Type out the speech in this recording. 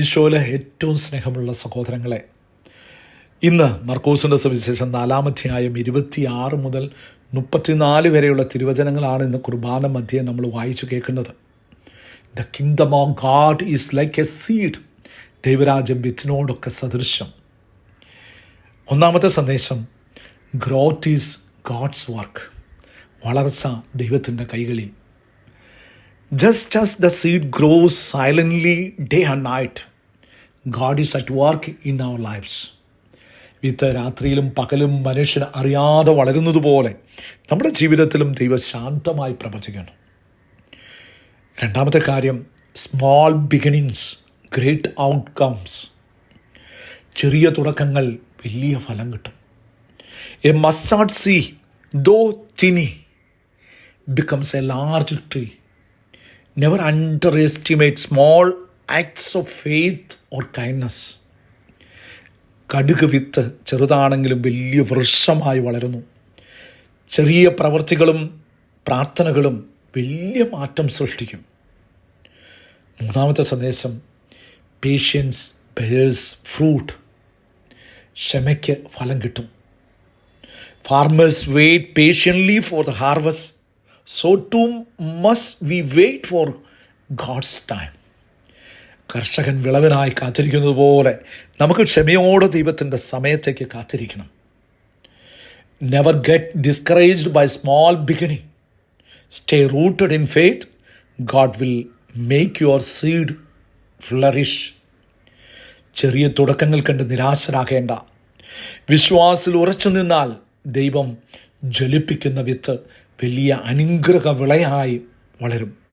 ഈശോയിലെ ഏറ്റവും സ്നേഹമുള്ള സഹോദരങ്ങളെ, ഇന്ന് മർക്കോസിൻ്റെ സുവിശേഷം 4-ാം അധ്യായം 26 മുതൽ 34 വരെയുള്ള തിരുവചനങ്ങളാണ് ഇന്ന് കുർബാന മധ്യേ നമ്മൾ വായിച്ചു കേൾക്കുന്നത്. The kingdom of God is like A seed. ദൈവരാജ്യം വിത്തിനോടൊക്കെ സദൃശം. ഒന്നാമത്തെ സന്ദേശം, ഗ്രോത്ത് ഈസ് ഗോഡ്സ് വർക്ക്. വളർച്ച ദൈവത്തിൻ്റെ കൈകളിൽ. Just as the seed grows silently day and night, God is at work in our lives. വിത്ത് രാത്രിയിലും പകലും മനുഷ്യൻ അറിയാതെ വളരുന്നത് പോലെ നമ്മുടെ ജീവിതത്തിലും ദൈവം ശാന്തമായി പ്രവർത്തിക്കണം. രണ്ടാമത്തെ കാര്യം, സ്മോൾ ബിഗിനിങ്സ് ഗ്രേറ്റ് ഔട്ട്കംസ്. ചെറിയ തുടക്കങ്ങൾ വലിയ ഫലം കിട്ടും. A mustard seed though tiny becomes a large tree. Never underestimate small acts of faith or kindness. കടുക് വിത്ത് ചെറുതാണെങ്കിലും വലിയ വൃക്ഷമായി വളരുന്നു. ചെറിയ പ്രവൃത്തികളും പ്രാർത്ഥനകളും വലിയ മാറ്റം സൃഷ്ടിക്കും. മൂന്നാമത്തെ സന്ദേശം, പേഷ്യൻസ് ബെയേഴ്സ് ഫ്രൂട്ട്. ക്ഷമയ്ക്ക് ഫലം കിട്ടും. Farmers wait patiently for the harvest. So too must we wait for God's time. കർഷകൻ വിളവിനായി കാത്തിരിക്കുന്നത് പോലെ നമുക്ക് ക്ഷമയോടെ ദൈവത്തിൻ്റെ സമയത്തേക്ക് കാത്തിരിക്കണം. Never get discouraged by small beginning. Stay rooted in faith. God will make your seed flourish. ചെറിയ തുടക്കങ്ങൾ കണ്ട് നിരാശരാകേണ്ട. വിശ്വാസത്തിൽ ഉറച്ചു നിന്നാൽ ദൈവം ജ്വലിപ്പിക്കുന്ന വിത്ത് വലിയ അനുഗ്രഹ വിളയായി വളരും.